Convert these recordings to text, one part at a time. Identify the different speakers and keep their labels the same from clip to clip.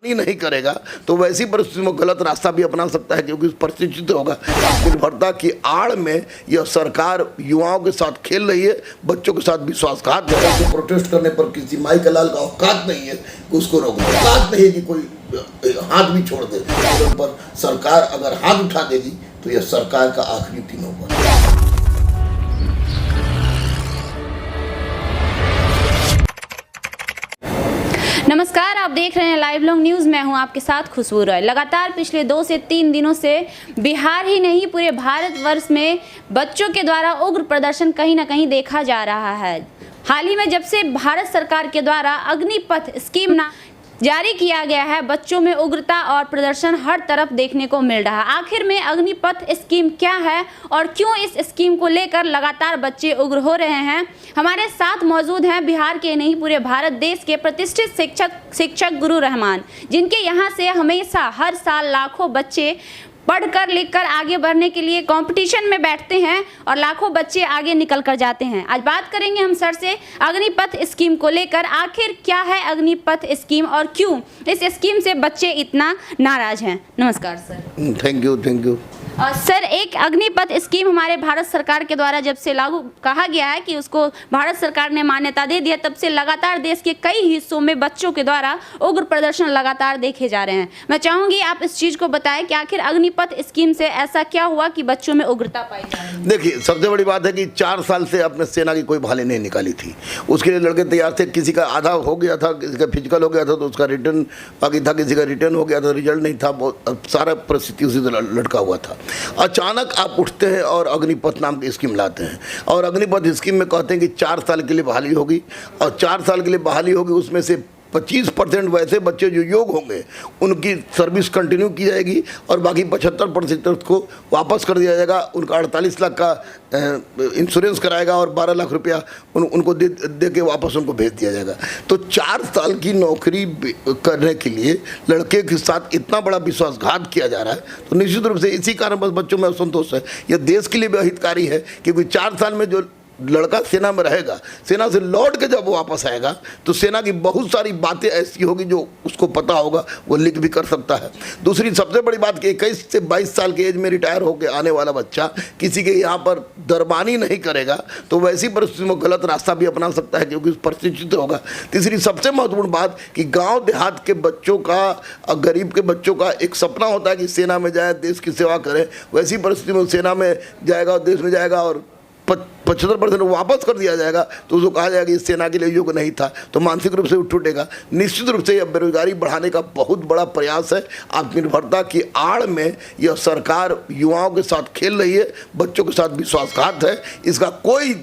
Speaker 1: ही नहीं करेगा तो वैसी परिस्थिति में गलत रास्ता भी अपना सकता है, क्योंकि परिस्थिति होगा निर्भरता की आड़ में यह सरकार युवाओं के साथ खेल रही है, बच्चों के साथ विश्वासघात है। तो प्रोटेस्ट करने पर किसी माई का लाल का औकात नहीं है कि उसको रोकने, औकात नहीं है कि कोई हाथ भी छोड़ दे। पर सरकार अगर हाथ उठा देगी तो यह सरकार का आखिरी दिन होगा।
Speaker 2: नमस्कार, आप देख रहे हैं लाइव लॉन्ग न्यूज़। मैं हूं आपके साथ खुशबू रॉय। लगातार पिछले 2 से 3 दिनों से बिहार ही नहीं पूरे भारतवर्ष में बच्चों के द्वारा उग्र प्रदर्शन कहीं ना कहीं देखा जा रहा है। हाल ही में जब से भारत सरकार के द्वारा अग्निपथ स्कीम जारी किया गया है, बच्चों में उग्रता और प्रदर्शन हर तरफ देखने को मिल रहा है। आखिर में अग्निपथ स्कीम क्या है और क्यों इस स्कीम को लेकर लगातार बच्चे उग्र हो रहे हैं? हमारे साथ मौजूद हैं बिहार के नहीं पूरे भारत देश के प्रतिष्ठित शिक्षक गुरु रहमान, जिनके यहाँ से हमेशा हर साल लाखों बच्चे पढ़कर लिखकर आगे बढ़ने के लिए कंपटीशन में बैठते हैं और लाखों बच्चे आगे निकल कर जाते हैं। आज बात करेंगे हम सर से अग्निपथ स्कीम को लेकर। आखिर क्या है अग्निपथ स्कीम और क्यों इस स्कीम से बच्चे इतना नाराज हैं? नमस्कार सर।
Speaker 1: Thank you.
Speaker 2: सर, एक अग्निपथ स्कीम हमारे भारत सरकार के द्वारा जब से लागू कहा गया है कि उसको भारत सरकार ने मान्यता दे दिया, तब से लगातार देश के कई हिस्सों में बच्चों के द्वारा उग्र प्रदर्शन लगातार देखे जा रहे हैं। मैं चाहूंगी आप इस चीज को बताएं कि आखिर अग्निपथ स्कीम से ऐसा क्या हुआ कि बच्चों में उग्रता पाई जा रही है?
Speaker 1: देखिए, सबसे बड़ी बात है कि 4 साल से अपने सेना की कोई बहाली नहीं निकाली थी। उसके लिए लड़के तैयार थे। किसी का आधा हो गया था, किसी का फिजिकल हो गया था तो उसका रिटर्न बाकी था, किसी का रिटर्न हो गया था, रिजल्ट नहीं था। बहुत सारा परिस्थिति उसी से लटका हुआ था। अचानक आप उठते हैं और अग्निपथ नाम की स्कीम लाते हैं और अग्निपथ स्कीम में कहते हैं कि 4 साल के लिए बहाली होगी और 4 साल के लिए बहाली होगी। उसमें से 25% वैसे बच्चे जो योग्य होंगे उनकी सर्विस कंटिन्यू की जाएगी और बाकी 75% को वापस कर दिया जाएगा। उनका 48 लाख का इंश्योरेंस कराएगा और 12 लाख रुपया उनको दे के वापस उनको भेज दिया जाएगा। तो 4 साल की नौकरी करने के लिए लड़के के साथ इतना बड़ा विश्वासघात किया जा रहा है, तो निश्चित रूप से इसी कारण बस बच्चों में असंतोष है। यह देश के लिए भी अहितकारी है, क्योंकि 4 साल में जो लड़का सेना में रहेगा, सेना से लौट के जब वो वापस आएगा तो सेना की बहुत सारी बातें ऐसी होगी जो उसको पता होगा, वो लिख भी कर सकता है। दूसरी सबसे बड़ी बात कि 21 से 22 साल की एज में रिटायर होकर आने वाला बच्चा किसी के यहाँ पर दरबानी नहीं करेगा तो वैसी परिस्थिति में गलत रास्ता भी अपना सकता है, क्योंकि परिस्थिति होगा। तीसरी सबसे महत्वपूर्ण बात कि गाँव देहात के बच्चों का, गरीब के बच्चों का एक सपना होता है कि सेना में जाए, देश की सेवा करे। वैसी परिस्थिति में सेना में जाएगा और देश में जाएगा और 75% वापस कर दिया जाएगा तो उसको कहा जाएगा कि सेना के लिए योग्य नहीं था, तो मानसिक रूप से उठेगा। निश्चित रूप से यह बेरोजगारी बढ़ाने का बहुत बड़ा प्रयास है। आत्मनिर्भरता की आड़ में यह सरकार युवाओं के साथ खेल रही है, बच्चों के साथ विश्वासघात है। इसका कोई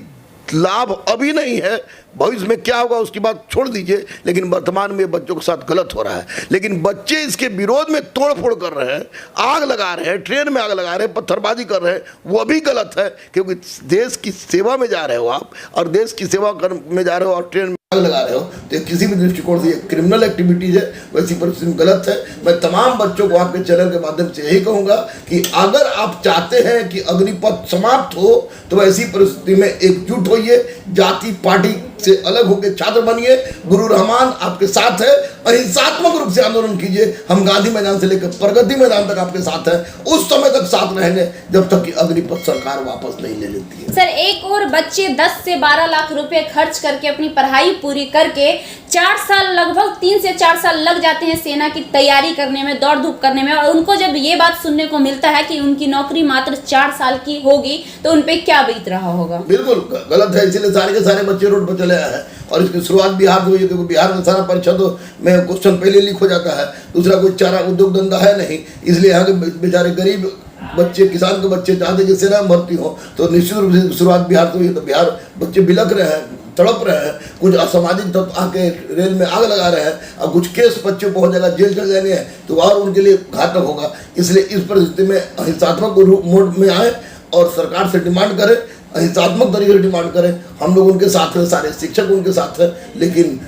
Speaker 1: लाभ अभी नहीं है, भविष्य में क्या होगा उसकी बात छोड़ दीजिए, लेकिन वर्तमान में बच्चों के साथ गलत हो रहा है। लेकिन बच्चे इसके विरोध में तोड़फोड़ कर रहे हैं, आग लगा रहे हैं, ट्रेन में आग लगा रहे हैं, पत्थरबाजी कर रहे हैं, वो भी गलत है, क्योंकि देश की सेवा में जा रहे हो आप और देश की सेवा में जा रहे हो और ट्रेन आग लगा रहे हो, तो किसी भी दृष्टिकोण से ये क्रिमिनल एक्टिविटीज है, वैसी परिस्थिति में गलत है। मैं तमाम बच्चों को आपके चैनल के माध्यम से यही कहूँगा कि अगर आप चाहते हैं कि अग्निपथ समाप्त हो तो ऐसी परिस्थिति में एकजुट होइए, जाति पार्टी से अलग होकर छात्र बनिए। गुरु रहमान आपके साथ है, अहिंसात्मक रूप से आंदोलन कीजिए। हम गांधी मैदान से लेकर प्रगति मैदान तक आपके साथ हैं, उस समय तक साथ रहेंगे जब तक कि अग्निपथ सरकार वापस नहीं ले लेती है।
Speaker 2: सर, एक और बच्चे 10 से 12 लाख रुपए खर्च करके अपनी पढ़ाई पूरी करके 4 साल, लगभग 3 से 4 साल लग जाते हैं सेना की तैयारी करने में, दौड़ धूप करने में, और उनको जब ये बात सुनने को मिलता है कि उनकी नौकरी मात्र 4 साल की होगी तो उन पे क्या बीत रहा होगा? बिल्कुल
Speaker 1: गलत है, इसलिए सारे के सारे बच्चे रोड पर चले आए हैं और इसकी शुरुआत बिहार से हुई है, क्योंकि बिहार में सारा परीक्षा में क्वेश्चन पहले लीक हो जाता है। दूसरा कोई चारा उद्योग धंधा है नहीं, इसलिए यहाँ के बेचारे गरीब बच्चे, किसान के बच्चे चाहते कि सेना में भर्ती हो, तो निश्चित रूप से शुरुआत बिहार से हुई है। तो बिहार बच्चे बिलक रहे हैं, तड़प रहे हैं, कुछ असामाजिक तत्व आके रेल में आग लगा रहे हैं और कुछ केस बच्चे पहुंच जाएगा, जेल चल जाएंगे तो और उनके लिए घातक होगा। इसलिए इस परिस्थिति में अहिंसात्मक मोड में आए और सरकार से डिमांड करें, अहिंसात्मक तरीके से डिमांड करें। हम लोग उनके साथ हैं, सारे शिक्षक उनके साथ हैं, लेकिन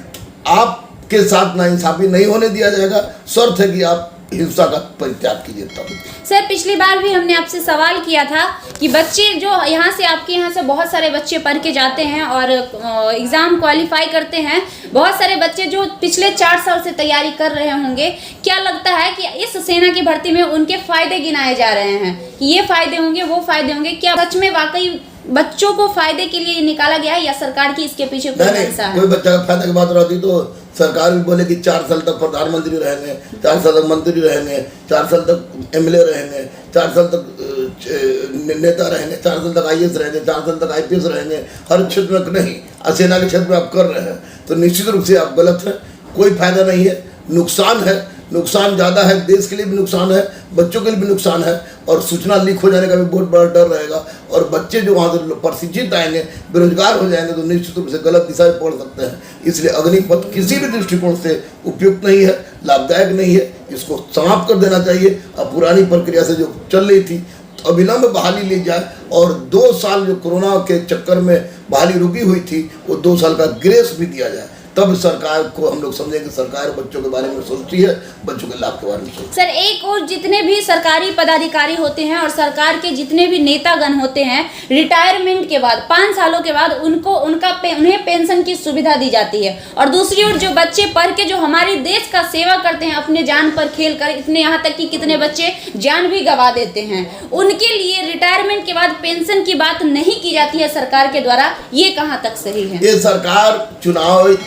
Speaker 1: आपके साथ नाइंसाफी नहीं होने दिया जाएगा। शर्त है कि आप हिंसा का परित्याग कीजिए तब।
Speaker 2: सर पिछली बार भी हमने आपसे सवाल किया था कि बच्चे जो यहाँ से आपके यहाँ से बहुत सारे बच्चे पढ़ के जाते हैं और एग्ज़ाम क्वालिफाई करते हैं, बहुत सारे बच्चे जो पिछले 4 साल से तैयारी कर रहे होंगे, क्या लगता है कि इस सेना की भर्ती में उनके फ़ायदे गिनाए जा रहे हैं कि ये फ़ायदे होंगे वो फ़ायदे होंगे, क्या सच में वाकई बच्चों को फायदे के लिए निकाला गया है या सरकार की इसके पीछे कोई मंशा है?
Speaker 1: कोई बच्चा का फायदा की बात रहती तो सरकार भी बोले कि 4 साल तक प्रधानमंत्री रहेंगे, 4 साल तक मंत्री रहेंगे, 4 साल तक एमएलए रहेंगे, 4 साल तक नेता रहेंगे, 4 साल तक आईएएस रहेंगे, 4 साल तक आईपीएस रहेंगे, हर क्षेत्र में नहीं, सेना के क्षेत्र में आप कर रहे हैं तो निश्चित रूप से आप गलत हैं। कोई फायदा नहीं है, नुकसान है, नुकसान ज़्यादा है, देश के लिए भी नुकसान है, बच्चों के लिए भी नुकसान है और सूचना लीक हो जाने का भी बहुत बड़ा डर रहेगा और बच्चे जो वहाँ से प्रशिक्षित आएंगे, बेरोजगार हो जाएंगे तो निश्चित रूप से गलत दिशा में पड़ सकते हैं। इसलिए अग्निपथ किसी भी दृष्टिकोण से उपयुक्त नहीं है, लाभदायक नहीं है, इसको समाप्त कर देना चाहिए। अब पुरानी प्रक्रिया से जो चल रही थी तो अविलंब बहाली ली जाए और 2 साल जो कोरोना के चक्कर में बहाली रुकी हुई थी वो 2 साल का ग्रेस भी दिया जाए, तब सरकार को हम लोग समझें कि सरकार बच्चों के बारे में सोचती है, बच्चों के लाभ के बारे में सोचती है।
Speaker 2: सर एक और जितने भी सरकारी पदाधिकारी होते हैं और सरकार के जितने भी नेतागण होते हैं, रिटायरमेंट के बाद 5 सालों के बाद उन्हें पेंशन की सुविधा दी जाती है और दूसरी ओर जो बच्चे पढ़ के जो हमारे देश का सेवा करते हैं अपने जान पर खेल कर, इतने यहाँ तक कि कितने बच्चे जान भी गंवा देते हैं, उनके लिए रिटायरमेंट के बाद पेंशन की बात नहीं की जाती है सरकार के द्वारा, ये कहाँ तक सही है?
Speaker 1: ये सरकार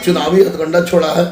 Speaker 1: चुनावी हथकंडा छोड़ा है।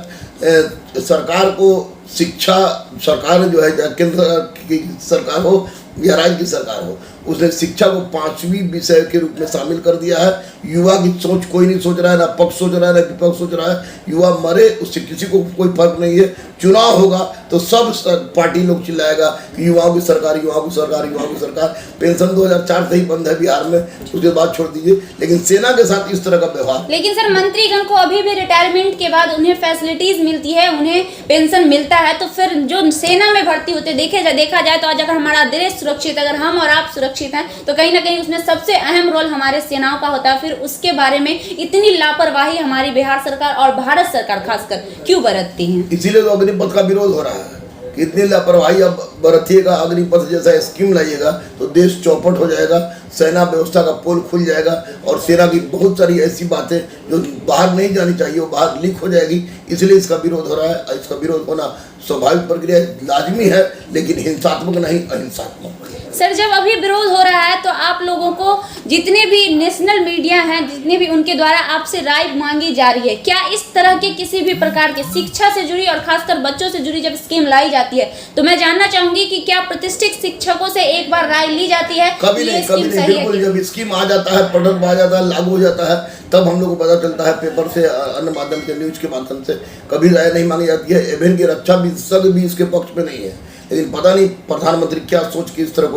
Speaker 1: सरकार को शिक्षा, सरकार जो है केंद्र की सरकार हो या राज्य की सरकार हो, उसने शिक्षा को 5वीं विषय के रूप में शामिल कर दिया है। युवा की सोच कोई नहीं सोच रहा है, ना पक्ष सोच रहा है ना विपक्ष सोच रहा है, युवा मरे उससे किसी को कोई फर्क नहीं है। चुनाव होगा तो सब पार्टी लोग चिल्लाएगा कि युवाओं की सरकार, युवाओं की सरकार, युवाओं की सरकार। पेंशन 2004 से ही बंद है बिहार में, उसके बाद छोड़ दीजिए, लेकिन सेना के साथ इस तरह का व्यवहार।
Speaker 2: लेकिन सर मंत्रीगण को अभी भी रिटायरमेंट के बाद उन्हें फैसिलिटीज मिलती है, उन्हें पेंशन मिलता है, तो फिर जो सेना में भर्ती होते देखा जाए तो आज अगर हमारा देश सुरक्षित, अगर हम और आप सुरक्षित हैं तो कहीं ना कहीं उसमें सबसे अहम रोल हमारे सेनाओं का होता है। फिर उसके बारे में इतनी लापरवाही हमारी बिहार सरकार और भारत सरकार खासकर क्यों बरतती है?
Speaker 1: इसीलिए तो अग्निपथ का विरोध हो रहा है कि इतनी लापरवाही अब बरतिएगा, अग्निपथ जैसा स्कीम लाइएगा तो देश चौपट हो जाएगा, सेना व्यवस्था का पोल खुल जाएगा और सेना की बहुत सारी ऐसी बातें जो बाहर नहीं जानी चाहिए वो बाहर लीक हो जाएगी। इसलिए इसका विरोध हो रहा है। इसका विरोध होना स्वाभाविक प्रक्रिया लाजमी है, लेकिन हिंसात्मक नहीं, अहिंसात्मक।
Speaker 2: सर जब अभी विरोध हो रहा है तो आप लोगों को जितने भी नेशनल मीडिया हैं, जितने भी उनके द्वारा आपसे राय मांगी जा रही है, क्या इस तरह के किसी भी प्रकार के शिक्षा से जुड़ी और खासकर बच्चों से जुड़ी जब स्कीम लाई जाती है तो मैं जानना चाहूंगी कि क्या प्रतिष्ठित शिक्षकों से एक बार राय ली जाती है?
Speaker 1: कभी नहीं, बिल्कुल। जब स्कीम आ जाता है, प्रोडक्ट आ जाता है, लागू हो जाता है, तब हम लोग को पता चलता है पेपर से, अन्य माध्यम से, न्यूज के माध्यम से। कभी राय नहीं मांगी जाती है। एवं की रक्षा विशेषज्ञ भी इसके पक्ष में नहीं है, लेकिन पता नहीं प्रधानमंत्री क्या सोच के इस तरह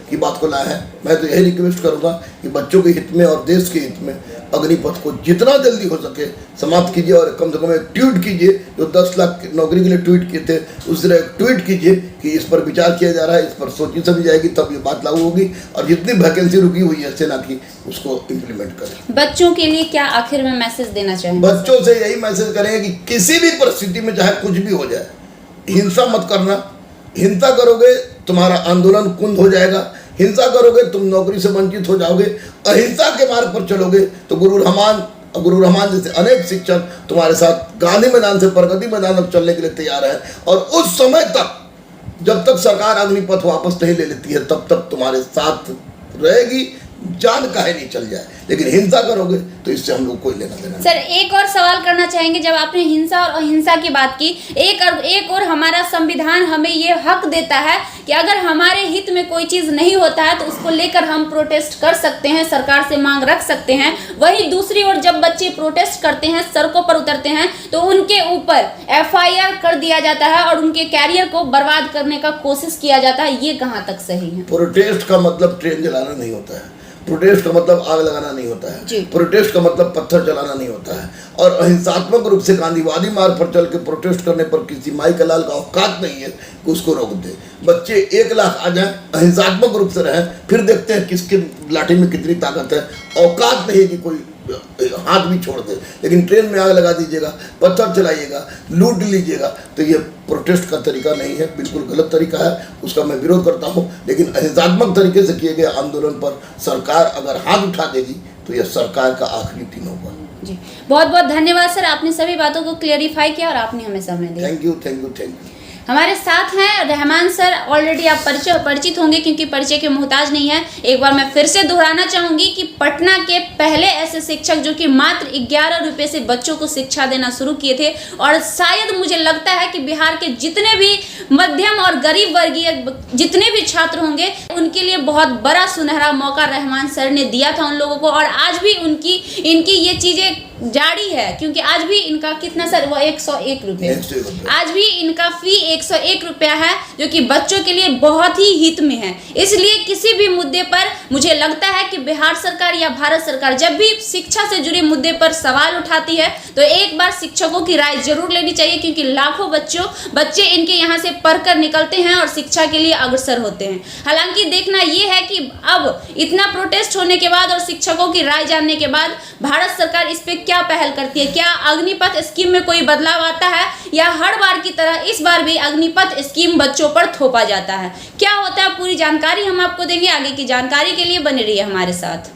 Speaker 1: की बात को लाया है। मैं तो यही रिक्वेस्ट करूंगा कि बच्चों के हित में और देश के हित में अग्निपथ को जितना जल्दी हो सके समाप्त कीजिए और कम से कम एक ट्वीट कीजिए, जो 10 लाख नौकरी के लिए ट्वीट किए थे उस तरह एक ट्वीट कीजिए कि इस पर विचार किया जा रहा है, इस पर सोची समझी जाएगी, तब ये बात लागू होगी और जितनी वैकेंसी रुकी हुई है सेना की उसको इम्प्लीमेंट करें।
Speaker 2: बच्चों के लिए क्या आखिर में मैसेज देना चाहेंगे?
Speaker 1: बच्चों से यही मैसेज करेंगे कि किसी भी परिस्थिति में चाहे कुछ भी हो जाए, हिंसा मत करना। हिंसा करोगे तुम्हारा आंदोलन कुंद हो जाएगा, हिंसा करोगे तुम नौकरी से वंचित हो जाओगे, अहिंसा के मार्ग पर चलोगे तो गुरु रहमान जैसे अनेक शिक्षक तुम्हारे साथ गांधी मैदान से प्रगति मैदान तक चलने के लिए तैयार है। और उस समय तक जब तक सरकार अग्निपथ वापस नहीं ले लेती है तब तक तुम्हारे साथ रहेगी, जान काहे नहीं चल जाए। लेकिन हिंसा करोगे तो इससे हम लोग कोई लेना देना।
Speaker 2: सर एक और सवाल करना चाहेंगे, जब आपने हिंसा और अहिंसा की बात की, एक और हमारा संविधान हमें ये हक देता है कि अगर हमारे हित में कोई चीज़ नहीं होता है तो उसको लेकर हम प्रोटेस्ट कर सकते हैं, सरकार से मांग रख सकते हैं। वहीं दूसरी ओर जब बच्चे प्रोटेस्ट करते हैं, सड़कों पर उतरते हैं तो उनके ऊपर FIR कर दिया जाता है और उनके कैरियर को बर्बाद करने का कोशिश किया जाता है, ये कहाँ तक सही है?
Speaker 1: प्रोटेस्ट का मतलब ट्रेन जलाना नहीं होता है, प्रोटेस्ट का मतलब आग लगाना नहीं होता है, प्रोटेस्ट का मतलब पत्थर चलाना नहीं होता है। और अहिंसात्मक रूप से गांधीवादी मार्ग पर चल के प्रोटेस्ट करने पर किसी माई का लाल का औकात नहीं है कि उसको रोक दे। बच्चे 1 लाख आ जाएं, अहिंसात्मक रूप से रहें, फिर देखते हैं किसके लाठी में कितनी ताकत है। औकात नहीं है कि कोई हाथ भी छोड़ दे, लेकिन ट्रेन में आग लगा दीजिएगा, पत्थर चलाइएगा, लूट लीजिएगा, तो ये प्रोटेस्ट का तरीका नहीं है, बिल्कुल गलत तरीका है, उसका मैं विरोध करता हूँ। लेकिन अहिंसात्मक तरीके से किए गए आंदोलन पर सरकार अगर हाथ उठा देगी तो यह सरकार का आखिरी दिन होगा।
Speaker 2: जी, बहुत बहुत धन्यवाद सर, आपने सभी बातों को क्लियरिफाई किया और आपने हमें समय दिया।
Speaker 1: Thank you, thank you, thank you.
Speaker 2: हमारे साथ हैं रहमान सर। ऑलरेडी आप परिचित होंगे क्योंकि परिचय के मोहताज नहीं है। एक बार मैं फिर से दोहराना चाहूंगी कि पटना के पहले ऐसे शिक्षक जो कि मात्र 11 रुपए से बच्चों को शिक्षा देना शुरू किए थे, और शायद मुझे लगता है कि बिहार के जितने भी मध्यम और गरीब वर्गीय जितने भी छात्र होंगे उनके लिए बहुत बड़ा सुनहरा मौका रहमान सर ने दिया था उन लोगों को, और आज भी इनकी ये चीजें जारी है, क्योंकि आज भी इनका कितना सर, वो 101 रुपये, आज भी इनका फी 101 रुपया है, जो कि बच्चों के लिए बहुत ही हित में है। इसलिए किसी भी मुद्दे पर मुझे लगता है कि बिहार सरकार या भारत सरकार जब भी शिक्षा से जुड़े मुद्दे पर सवाल उठाती है तो एक बार शिक्षकों की राय जरूर लेनी चाहिए, क्योंकि लाखों बच्चे इनके यहाँ से पढ़कर निकलते हैं और शिक्षा के लिए अग्रसर होते हैं। हालांकि देखना ये है कि अब इतना प्रोटेस्ट होने के बाद और शिक्षकों की राय जानने के बाद भारत सरकार इस पे क्या पहल करती है। क्या अग्निपथ स्कीम में कोई बदलाव आता है, या हर बार की तरह इस बार भी अग्निपथ स्कीम बच्चों पर थोपा जाता है? क्या होता है पूरी जानकारी हम आपको देंगे। आगे की जानकारी के लिए बने रहिए हमारे साथ।